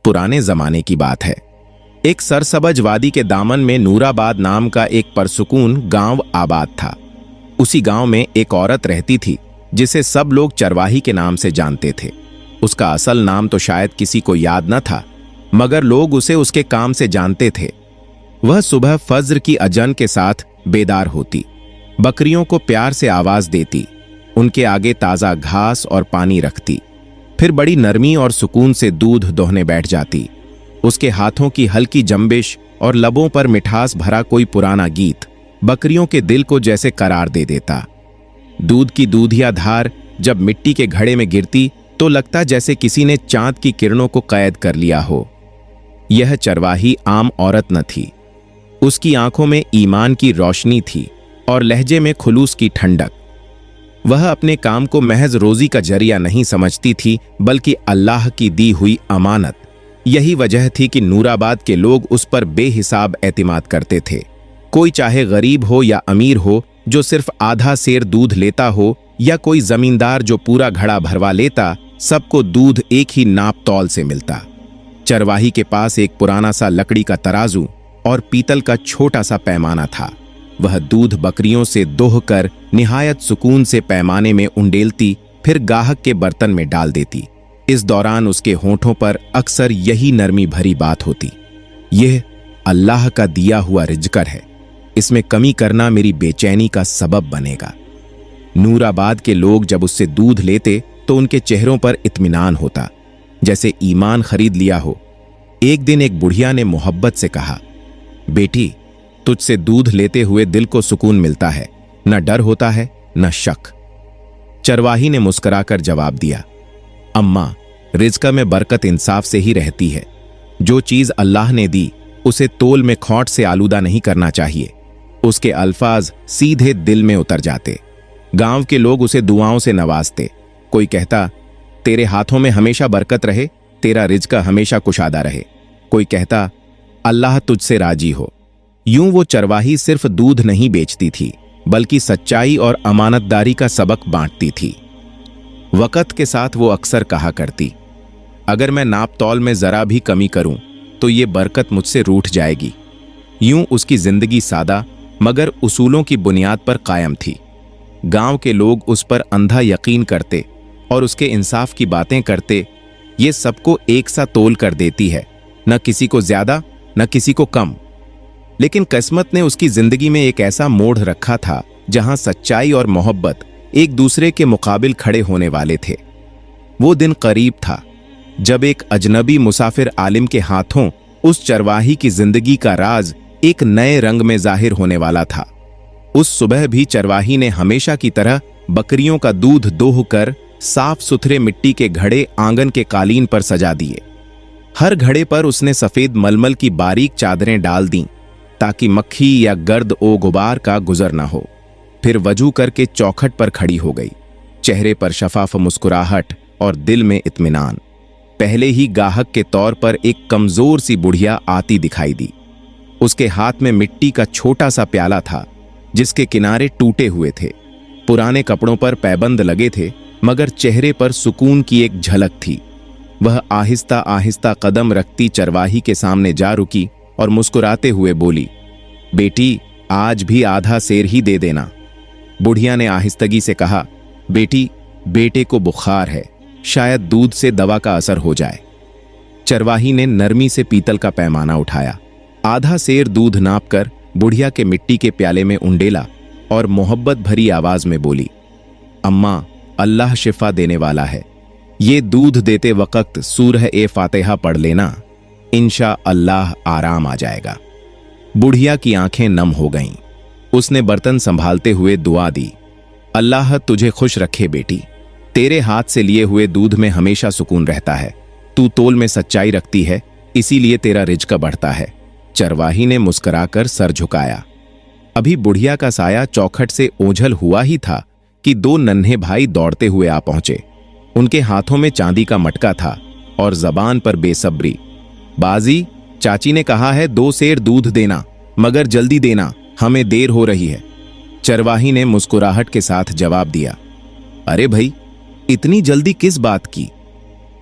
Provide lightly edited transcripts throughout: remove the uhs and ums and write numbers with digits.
पुराने जमाने की बात है। एक सरसब्ज वादी के दामन में नूराबाद नाम का एक परसुकून गांव आबाद था। उसी गांव में एक औरत रहती थी जिसे सब लोग चरवाही के नाम से जानते थे। उसका असल नाम तो शायद किसी को याद न था, मगर लोग उसे उसके काम से जानते थे। वह सुबह फज्र की अजन के साथ बेदार होती, बकरियों को प्यार से आवाज देती, उनके आगे ताजा घास और पानी रखती, फिर बड़ी नरमी और सुकून से दूध दोहने बैठ जाती। उसके हाथों की हल्की जंबिश और लबों पर मिठास भरा कोई पुराना गीत बकरियों के दिल को जैसे करार दे देता। दूध की दूधिया धार जब मिट्टी के घड़े में गिरती तो लगता जैसे किसी ने चांद की किरणों को कैद कर लिया हो। यह चरवाही आम औरत न थी। उसकी आंखों में ईमान की रोशनी थी और लहजे में खुलूस की ठंडक। वह अपने काम को महज रोजी का जरिया नहीं समझती थी, बल्कि अल्लाह की दी हुई अमानत। यही वजह थी कि नूराबाद के लोग उस पर बेहिसाब एतिमाद करते थे। कोई चाहे गरीब हो या अमीर हो, जो सिर्फ आधा सेर दूध लेता हो या कोई जमींदार जो पूरा घड़ा भरवा लेता, सबको दूध एक ही नाप तौल से मिलता। चरवाही के पास एक पुराना सा लकड़ी का तराजू और पीतल का छोटा सा पैमाना था। वह दूध बकरियों से दोह कर निहायत सुकून से पैमाने में उंडेलती, फिर गाहक के बर्तन में डाल देती। इस दौरान उसके होठों पर अक्सर यही नरमी भरी बात होती, यह अल्लाह का दिया हुआ रिज़्क़ है, इसमें कमी करना मेरी बेचैनी का सबब बनेगा। नूराबाद के लोग जब उससे दूध लेते तो उनके चेहरों पर इत्मीनान होता, जैसे ईमान खरीद लिया हो। एक दिन एक बुढ़िया ने मोहब्बत से कहा, बेटी, तुझसे दूध लेते हुए दिल को सुकून मिलता है, न डर होता है न शक। चरवाही ने मुस्कुराकर जवाब दिया, अम्मा, रिज़्क़ में बरकत इंसाफ से ही रहती है। जो चीज अल्लाह ने दी उसे तोल में खोट से आलूदा नहीं करना चाहिए। उसके अल्फाज सीधे दिल में उतर जाते। गांव के लोग उसे दुआओं से नवाजते। कोई कहता, तेरे हाथों में हमेशा बरकत रहे, तेरा रिज़्क़ हमेशा कुशादा रहे। कोई कहता, अल्लाह तुझसे राजी हो। यूं वो चरवाही सिर्फ दूध नहीं बेचती थी, बल्कि सच्चाई और अमानतदारी का सबक बांटती थी। वक़्त के साथ वो अक्सर कहा करती, अगर मैं नाप तौल में जरा भी कमी करूं तो ये बरकत मुझसे रूठ जाएगी। यूं उसकी जिंदगी सादा मगर उसूलों की बुनियाद पर कायम थी। गांव के लोग उस पर अंधा यकीन करते और उसके इंसाफ की बातें करते। ये सबको एक सा तोल कर देती है, न किसी को ज्यादा न किसी को कम। लेकिन किस्मत ने उसकी जिंदगी में एक ऐसा मोड़ रखा था जहां सच्चाई और मोहब्बत एक दूसरे के मुकाबिल खड़े होने वाले थे। वो दिन करीब था जब एक अजनबी मुसाफिर आलिम के हाथों उस चरवाही की जिंदगी का राज एक नए रंग में जाहिर होने वाला था। उस सुबह भी चरवाही ने हमेशा की तरह बकरियों का दूध दोह कर साफ सुथरे मिट्टी के घड़े आंगन के कालीन पर सजा दिए। हर घड़े पर उसने सफेद मलमल की बारीक चादरें डाल दीं ताकि मक्खी या गर्द ओ गुबार का गुजर न हो। फिर वजू करके चौखट पर खड़ी हो गई, चेहरे पर शफाफ मुस्कुराहट और दिल में इत्मीनान। पहले ही गाहक के तौर पर एक कमजोर सी बुढ़िया आती दिखाई दी। उसके हाथ में मिट्टी का छोटा सा प्याला था जिसके किनारे टूटे हुए थे। पुराने कपड़ों पर पैबंद लगे थे, मगर चेहरे पर सुकून की एक झलक थी। वह आहिस्ता आहिस्ता कदम रखती चरवाही के सामने जा रुकी और मुस्कुराते हुए बोली, बेटी, आज भी आधा सेर ही दे देना। बुढ़िया ने आहिस्तगी से कहा, बेटी, बेटे को बुखार है, शायद दूध से दवा का असर हो जाए। चरवाही ने नरमी से पीतल का पैमाना उठाया, आधा सेर दूध नापकर बुढ़िया के मिट्टी के प्याले में उंडेला और मोहब्बत भरी आवाज में बोली, अम्मा, अल्लाह शिफा देने वाला है। ये दूध देते वक्त सूरह ए फातिहा पढ़ लेना, इंशा अल्लाह आराम आ जाएगा। बुढ़िया की आंखें नम हो गईं। उसने बर्तन संभालते हुए दुआ दी, अल्लाह तुझे खुश रखे बेटी, तेरे हाथ से लिए हुए दूध में हमेशा सुकून रहता है। तू तोल में सच्चाई रखती है, इसीलिए तेरा रिज़्क़ बढ़ता है। चरवाही ने मुस्कुराकर सर झुकाया। अभी बुढ़िया का साया चौखट से ओझल हुआ ही था कि दो नन्हे भाई दौड़ते हुए आ पहुंचे। उनके हाथों में चांदी का मटका था और जबान पर बेसब्री। बाजी, चाची ने कहा है 2 सेर दूध देना, मगर जल्दी देना, हमें देर हो रही है। चरवाही ने मुस्कुराहट के साथ जवाब दिया, अरे भाई, इतनी जल्दी किस बात की?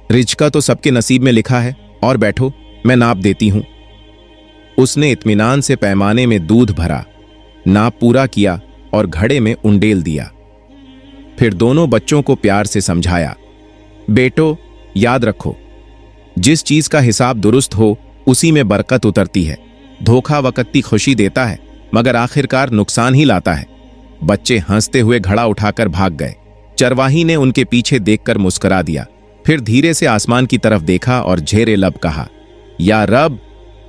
रिज़्क़ तो सबके नसीब में लिखा है, और बैठो, मैं नाप देती हूं। उसने इत्मीनान से पैमाने में दूध भरा, नाप पूरा किया और घड़े में उंडेल दिया। फिर दोनों बच्चों को प्यार से समझाया, बेटो याद रखो, जिस चीज का हिसाब दुरुस्त हो उसी में बरकत उतरती है। धोखा वक्ती खुशी देता है मगर आखिरकार नुकसान ही लाता है। बच्चे हंसते हुए घड़ा उठाकर भाग गए। चरवाही ने उनके पीछे देखकर मुस्कुरा दिया, फिर धीरे से आसमान की तरफ देखा और झेरे लब कहा, या रब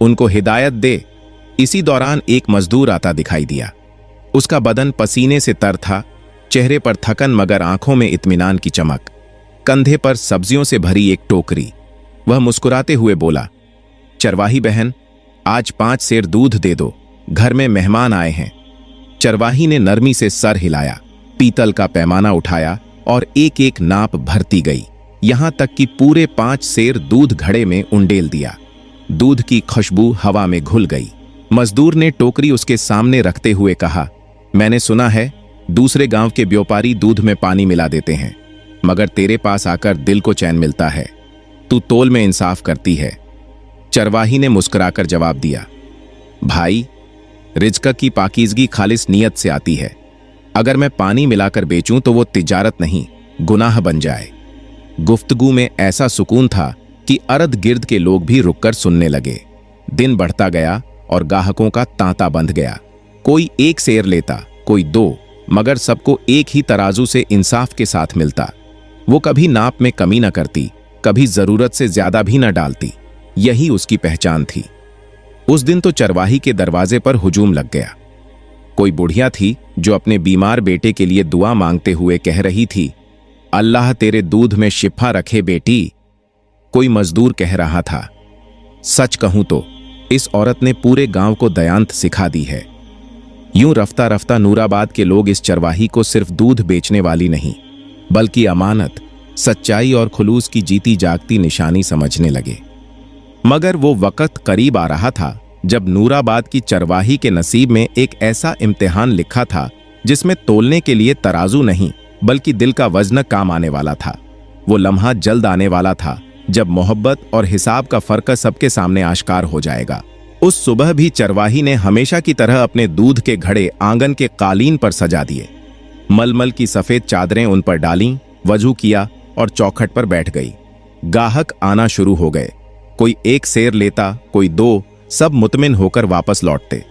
उनको हिदायत दे। इसी दौरान एक मजदूर आता दिखाई दिया। उसका बदन पसीने से तर था, चेहरे पर थकन मगर आंखों में इत्मीनान की चमक, कंधे पर सब्जियों से भरी एक टोकरी। वह मुस्कुराते हुए बोला, चरवाही बहन, आज 5 सेर दूध दे दो, घर में मेहमान आए हैं। चरवाही ने नरमी से सर हिलाया, पीतल का पैमाना उठाया और एक एक नाप भरती गई, यहां तक कि पूरे 5 सेर दूध घड़े में उंडेल दिया। दूध की खुशबू हवा में घुल गई। मजदूर ने टोकरी उसके सामने रखते हुए कहा, मैंने सुना है दूसरे गांव के व्यापारी दूध में पानी मिला देते हैं, मगर तेरे पास आकर दिल को चैन मिलता है। तू तोल में इंसाफ करती है। चरवाही ने मुस्कुराकर जवाब दिया, भाई, रिज्क की पाकीज़गी खालिस नियत से आती है। अगर मैं पानी मिलाकर बेचूं तो वो तिजारत नहीं, गुनाह बन जाए। गुफ्तगू में ऐसा सुकून था कि अरद गिर्द के लोग भी रुककर सुनने लगे। दिन बढ़ता गया और गाहकों का तांता बंध गया। कोई 1 सेर लेता, कोई 2, मगर सबको एक ही तराजू से इंसाफ के साथ मिलता। वो कभी नाप में कमी न करती, कभी जरूरत से ज्यादा भी न डालती। यही उसकी पहचान थी। उस दिन तो चरवाही के दरवाजे पर हुजूम लग गया। कोई बुढ़िया थी जो अपने बीमार बेटे के लिए दुआ मांगते हुए कह रही थी, अल्लाह तेरे दूध में शिफा रखे बेटी। कोई मजदूर कह रहा था, सच कहूं तो इस औरत ने पूरे गांव को दयांत सिखा दी है। यूं रफ्ता रफ्ता नूराबाद के लोग इस चरवाही को सिर्फ दूध बेचने वाली नहीं, बल्कि अमानत, सच्चाई और खुलूस की जीती जागती निशानी समझने लगे। मगर वो वक्त करीब आ रहा था जब नूराबाद की चरवाही के नसीब में एक ऐसा इम्तिहान लिखा था जिसमें तोलने के लिए तराजू नहीं बल्कि दिल का वजन काम आने वाला था। वो लम्हा जल्द आने वाला था जब मोहब्बत और हिसाब का फर्क सबके सामने आश्कार हो जाएगा। उस सुबह भी चरवाही ने हमेशा की तरह अपने दूध के घड़े आंगन के कालीन पर सजा दिए। मलमल की सफेद चादरें उन पर डालीं, वजू किया और चौखट पर बैठ गई। गाहक आना शुरू हो गए। कोई 1 सेर लेता, कोई 2, सब मुतमिन होकर वापस लौटते।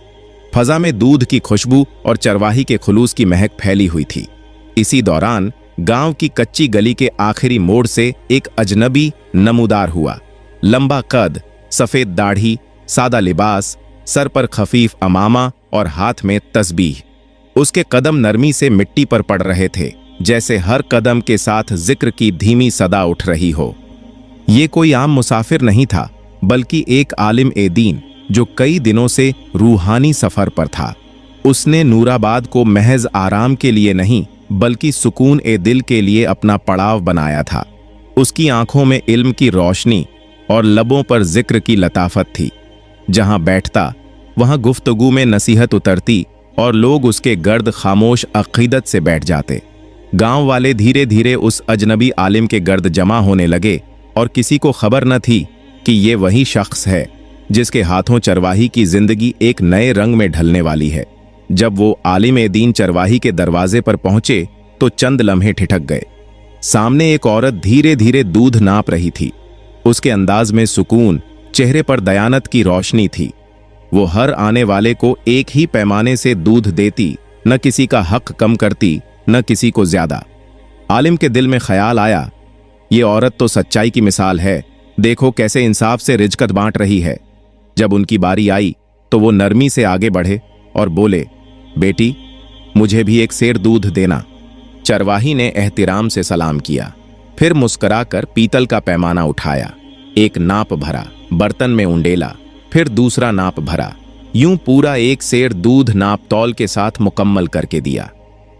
फजा में दूध की खुशबू और चरवाही के खुलूस की महक फैली हुई थी। इसी दौरान गांव की कच्ची गली के आखिरी मोड़ से एक अजनबी नमूदार हुआ। लंबा कद, सफेद दाढ़ी, सादा लिबास, सर पर खफीफ अमामा और हाथ में तस्बीह। उसके कदम नरमी से मिट्टी पर पड़ रहे थे, जैसे हर कदम के साथ जिक्र की धीमी सदा उठ रही हो। ये कोई आम मुसाफिर नहीं था, बल्कि एक आलिम ए दीन जो कई दिनों से रूहानी सफर पर था। उसने नूराबाद को महज आराम के लिए नहीं बल्कि सुकून ए दिल के लिए अपना पड़ाव बनाया था। उसकी आंखों में इल्म की रोशनी और लबों पर जिक्र की लताफत थी। जहां बैठता वहां गुफ्तगू में नसीहत उतरती और लोग उसके गर्द खामोश अकीदत से बैठ जाते। गांव वाले धीरे धीरे उस अजनबी आलिम के गर्द जमा होने लगे और किसी को खबर न थी कि ये वही शख्स है जिसके हाथों चरवाही की जिंदगी एक नए रंग में ढलने वाली है। जब वो आलिम ए दीन चरवाही के दरवाजे पर पहुंचे तो चंद लम्हे ठिठक गए। सामने एक औरत धीरे धीरे दूध नाप रही थी। उसके अंदाज में सुकून, चेहरे पर दयानत की रोशनी थी। वो हर आने वाले को एक ही पैमाने से दूध देती, न किसी का हक कम करती न किसी को ज्यादा। आलिम के दिल में ख्याल आया, ये औरत तो सच्चाई की मिसाल है, देखो कैसे इंसाफ से रिजकत बांट रही है। जब उनकी बारी आई तो वो नरमी से आगे बढ़े और बोले, बेटी मुझे भी 1 सेर दूध देना। चरवाही ने एहतिराम से सलाम किया, फिर मुस्कुराकर पीतल का पैमाना उठाया, एक नाप भरा, बर्तन में उंडेला, फिर दूसरा नाप भरा। यूं पूरा 1 सेर दूध नाप तौल के साथ मुकम्मल करके दिया।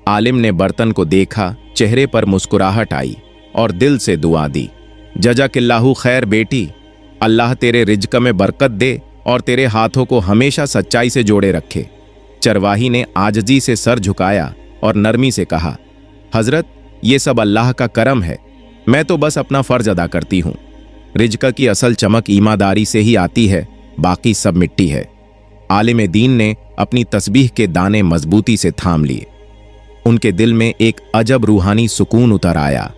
आलिम ने बर्तन को देखा, चेहरे पर मुस्कुराहट आई और दिल से दुआ दी, जज़ाकिल्लाहु खैर बेटी, अल्लाह तेरे रिज्क में बरकत दे और तेरे हाथों को हमेशा सच्चाई से जोड़े रखे। चरवाही ने आजजी से सर झुकाया और नरमी से कहा, हजरत ये सब अल्लाह का करम है, मैं तो बस अपना फर्ज अदा करती हूँ। रिज्क की असल चमक ईमानदारी से ही आती है, बाकी सब मिट्टी है। आलिम दीन ने अपनी तस्बीह के दाने मजबूती से थाम लिए। उनके दिल में एक अजब रूहानी सुकून उतर आया।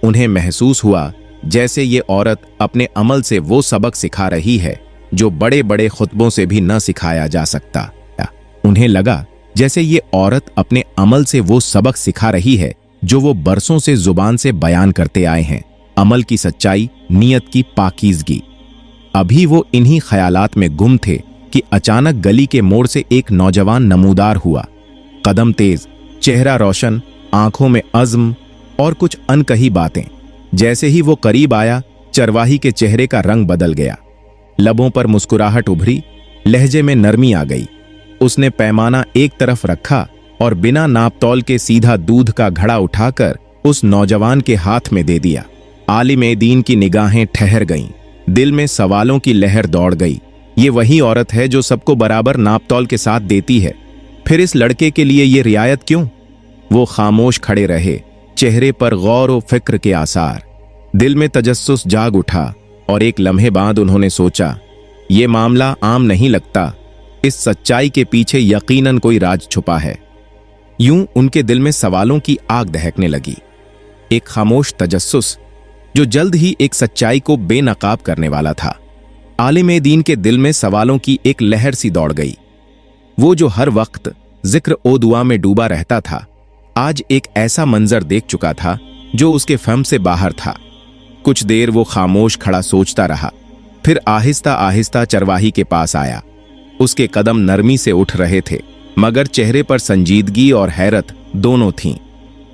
उन्हें महसूस हुआ जैसे ये औरत अपने अमल से वो सबक सिखा रही है जो बड़े बड़े खुतबों से भी न सिखाया जा सकता। उन्हें लगा जैसे ये औरत अपने अमल से वो सबक सिखा रही है जो वो बरसों से जुबान से बयान करते आए हैं, अमल की सच्चाई, नियत की पाकीज़गी। अभी वो इन्हीं ख्यालात में गुम थे कि अचानक गली के मोड़ से एक नौजवान नमूदार हुआ। कदम तेज, चेहरा रोशन, आंखों में अज़्म और कुछ अनकही बातें। जैसे ही वो करीब आया, चरवाही के चेहरे का रंग बदल गया। लबों पर मुस्कुराहट उभरी, लहजे में नरमी आ गई। उसने पैमाना एक तरफ रखा और बिना नापतौल के सीधा दूध का घड़ा उठाकर उस नौजवान के हाथ में दे दिया। आलिम दीन की निगाहें ठहर गईं, दिल में सवालों की लहर दौड़ गई। ये वही औरत है जो सबको बराबर नापतौल के साथ देती है, फिर इस लड़के के लिए ये रियायत क्यों? वो खामोश खड़े रहे, चेहरे पर गौर व फिक्र के आसार। दिल में तजस्सुस जाग उठा और एक लम्हे बाद उन्होंने सोचा, ये मामला आम नहीं लगता, इस सच्चाई के पीछे यकीनन कोई राज छुपा है। यूं उनके दिल में सवालों की आग दहकने लगी। एक खामोश तजस्सुस जो जल्द ही एक सच्चाई को बेनकाब करने वाला था। आलिम दीन के दिल में सवालों की एक लहर सी दौड़ गई। वो जो हर वक्त जिक्र ओ दुआ में डूबा रहता था, आज एक ऐसा मंजर देख चुका था जो उसके फहम से बाहर था। कुछ देर वो खामोश खड़ा सोचता रहा, फिर आहिस्ता आहिस्ता चरवाही के पास आया। उसके कदम नरमी से उठ रहे थे, मगर चेहरे पर संजीदगी और हैरत दोनों थीं।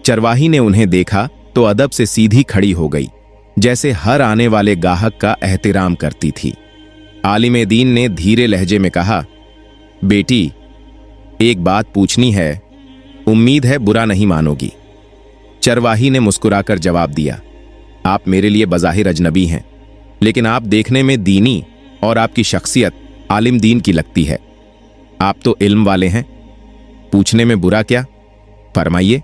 चरवाही ने उन्हें देखा तो अदब से सीधी खड़ी हो गई, जैसे हर आने वाले गाहक का एहतिराम करती थी। आलिम दीन ने धीरे लहजे में कहा, बेटी, एक बात पूछनी है, उम्मीद है बुरा नहीं मानोगी। चरवाही ने मुस्कुराकर जवाब दिया, आप मेरे लिए बज़ाहिर अजनबी हैं, लेकिन आप देखने में दीनी और आपकी शख्सियत आलिम दीन की लगती है। आप तो इल्म वाले हैं, पूछने में बुरा क्या, फरमाइए।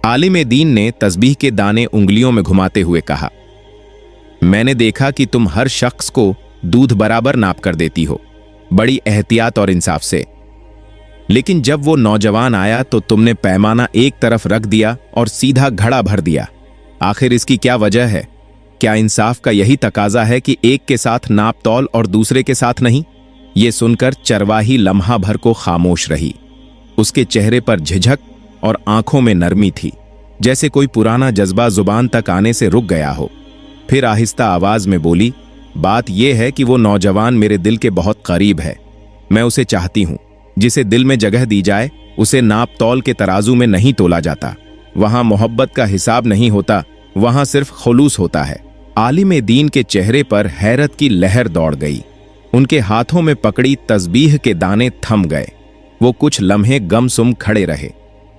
आलिम दीन ने तस्बीह के दाने उंगलियों में घुमाते हुए कहा, मैंने देखा कि तुम हर शख्स को दूध बराबर नाप कर देती हो, बड़ी एहतियात और इंसाफ से। लेकिन जब वो नौजवान आया तो तुमने पैमाना एक तरफ रख दिया और सीधा घड़ा भर दिया। आखिर इसकी क्या वजह है? क्या इंसाफ का यही तकाजा है कि एक के साथ नाप तौल और दूसरे के साथ नहीं? ये सुनकर चरवाही लम्हा भर को खामोश रही। उसके चेहरे पर झिझक और आंखों में नरमी थी, जैसे कोई पुराना जज्बा जुबान तक आने से रुक गया हो। फिर आहिस्ता आवाज में बोली, बात यह है कि वो नौजवान मेरे दिल के बहुत करीब है। मैं उसे चाहती हूं। जिसे दिल में जगह दी जाए उसे नाप तौल के तराजू में नहीं तोला जाता। वहां मोहब्बत का हिसाब नहीं होता, वहां सिर्फ खुलूस होता है। आलिम दीन के चेहरे पर हैरत की लहर दौड़ गई। उनके हाथों में पकड़ी तस्बीह के दाने थम गए। वो कुछ लम्हे गमसुम खड़े रहे।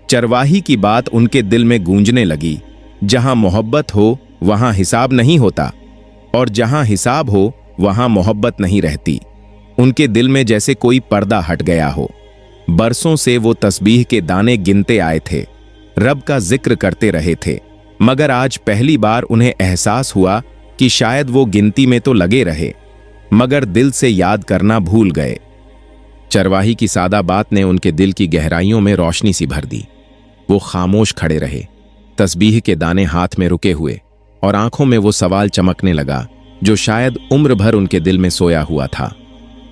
चरवाही की बात उनके दिल में गूंजने लगी, जहां मोहब्बत हो वहां हिसाब नहीं होता, और जहां हिसाब हो वहां मोहब्बत नहीं रहती। उनके दिल में जैसे कोई पर्दा हट गया हो। बरसों से वो तस्बीह के दाने गिनते आए थे, रब का जिक्र करते रहे थे, मगर आज पहली बार उन्हें एहसास हुआ कि शायद वो गिनती में तो लगे रहे, मगर दिल से याद करना भूल गए। चरवाही की सादा बात ने उनके दिल की गहराइयों में रोशनी सी भर दी। वो खामोश खड़े रहे, तस्बीह के दाने हाथ में रुके हुए, और आंखों में वो सवाल चमकने लगा जो शायद उम्र भर उनके दिल में सोया हुआ था।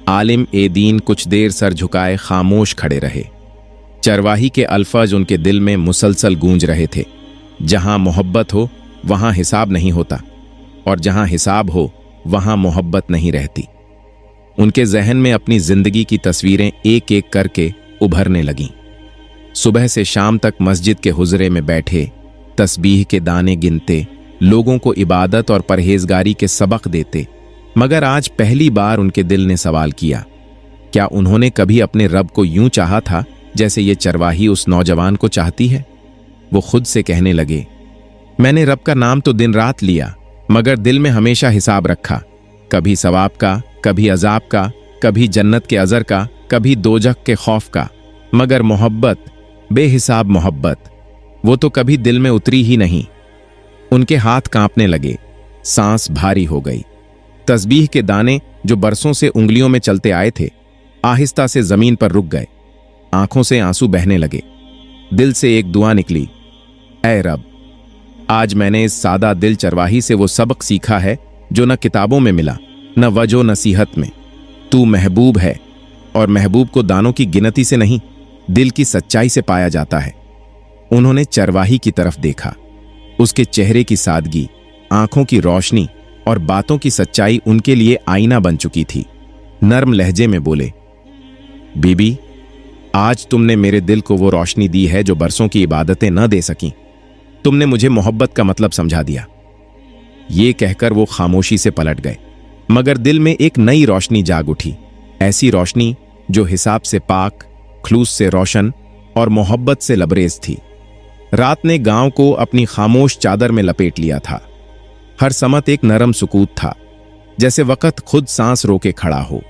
आलिम ए दीन कुछ देर सर झुकाए खामोश खड़े रहे। चरवाही के अल्फाज उनके दिल में मुसलसल गूंज रहे थे। जहां मोहब्बत हो वहां हिसाब नहीं होता, और जहां हिसाब हो वहां मोहब्बत नहीं रहती। उनके जहन में अपनी जिंदगी की तस्वीरें एक एक करके उभरने लगीं। सुबह से शाम तक मस्जिद के हुजरे में बैठे, तस्बीह के दाने गिनते, लोगों को इबादत और परहेजगारी के सबक देते, मगर आज पहली बार उनके दिल ने सवाल किया, क्या उन्होंने कभी अपने रब को यूं चाहा था जैसे ये चरवाही उस नौजवान को चाहती है? वो खुद से कहने लगे, मैंने रब का नाम तो दिन रात लिया, मगर दिल में हमेशा हिसाब रखा, कभी सवाब का, कभी अजाब का, कभी जन्नत के अजर का, कभी दोजख के खौफ का, मगर मोहब्बत, बेहिसाब मोहब्बत, वो तो कभी दिल में उतरी ही नहीं। उनके हाथ कांपने लगे, सांस भारी हो गई। तस्बीह के दाने जो बरसों से उंगलियों में चलते आए थे, आहिस्ता से जमीन पर रुक गए। आंखों से आंसू बहने लगे। दिल से एक दुआ निकली, ऐ रब, आज मैंने इस सादा दिल चरवाही से वो सबक सीखा है जो न किताबों में मिला, न वजो नसीहत में। तू महबूब है, और महबूब को दानों की गिनती से नहीं, दिल की सच्चाई से पाया जाता है। उन्होंने चरवाही की तरफ देखा। उसके चेहरे की सादगी, आंखों की रोशनी और बातों की सच्चाई उनके लिए आईना बन चुकी थी। नर्म लहजे में बोले, बीबी, आज तुमने मेरे दिल को वो रोशनी दी है जो बरसों की इबादतें न दे सकीं। तुमने मुझे मोहब्बत का मतलब समझा दिया। ये कहकर वो खामोशी से पलट गए, मगर दिल में एक नई रोशनी जाग उठी। ऐसी रोशनी जो हिसाब से पाक, खलूस से रोशन और मोहब्बत से लबरेज थी। रात ने गांव को अपनी खामोश चादर में लपेट लिया था। हर समत एक नरम सुकूत था, जैसे वक्त खुद सांस रोके खड़ा हो।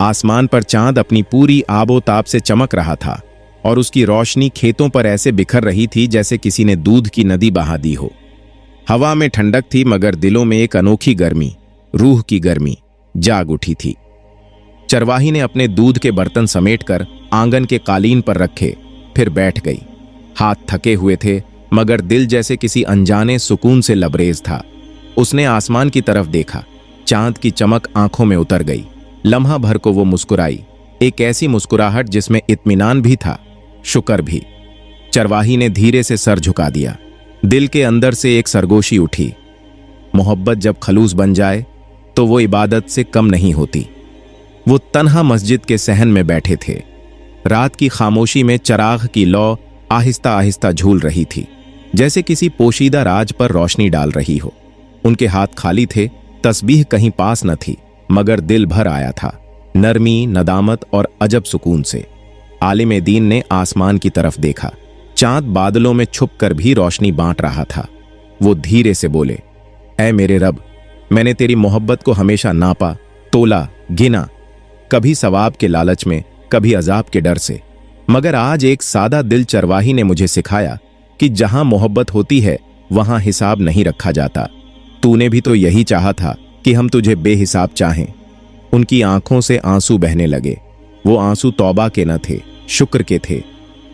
आसमान पर चांद अपनी पूरी आबोताब से चमक रहा था और उसकी रोशनी खेतों पर ऐसे बिखर रही थी जैसे किसी ने दूध की नदी बहा दी हो। हवा में ठंडक थी, मगर दिलों में एक अनोखी गर्मी, रूह की गर्मी जाग उठी थी। चरवाही ने अपने दूध के बर्तन समेटकर आंगन के कालीन पर रखे, फिर बैठ गई। हाथ थके हुए थे, मगर दिल जैसे किसी अनजाने सुकून से लबरेज था। उसने आसमान की तरफ देखा। चांद की चमक आंखों में उतर गई। लम्हा भर को वो मुस्कुराई, एक ऐसी मुस्कुराहट जिसमें इत्मीनान भी था, शुक्र भी। चरवाही ने धीरे से सर झुका दिया। दिल के अंदर से एक सरगोशी उठी। मोहब्बत जब खलूस बन जाए तो वो इबादत से कम नहीं होती। वो तन्हा मस्जिद के सहन में बैठे थे। रात की खामोशी में चराग की लौ आहिस्ता आहिस्ता झूल रही थी, जैसे किसी पोशीदा राज पर रोशनी डाल रही हो। उनके हाथ खाली थे, तस्बीह कहीं पास न थी, मगर दिल भर आया था, नरमी, नदामत और अजब सुकून से। आलिम दीन ने आसमान की तरफ देखा। चांद बादलों में छुपकर भी रोशनी बांट रहा था। वो धीरे से बोले, ऐ मेरे रब, मैंने तेरी मोहब्बत को हमेशा नापा, तोला, गिना, कभी सवाब के लालच में, कभी अजाब के डर से। मगर आज एक सादा दिल चरवाही ने मुझे सिखाया कि जहां मोहब्बत होती है वहां हिसाब नहीं रखा जाता। तूने भी तो यही चाहा था कि हम तुझे बेहिसाब चाहें। उनकी आंखों से आंसू बहने लगे। वो आंसू तौबा के न थे, शुक्र के थे।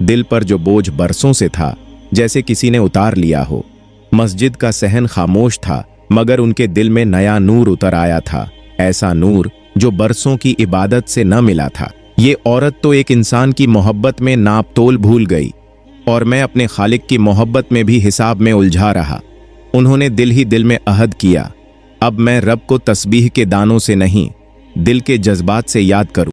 दिल पर जो बोझ बरसों से था, जैसे किसी ने उतार लिया हो। मस्जिद का सहन खामोश था, मगर उनके दिल में नया नूर उतर आया था, ऐसा नूर जो बरसों की इबादत से न मिला था। ये औरत तो एक इंसान की मोहब्बत में नापतोल भूल गई, और मैं अपने खालिक की मोहब्बत में भी हिसाब में उलझा रहा। उन्होंने दिल ही दिल में अहद किया, अब मैं रब को तस्बीह के दानों से नहीं, दिल के जज्बात से याद करूं।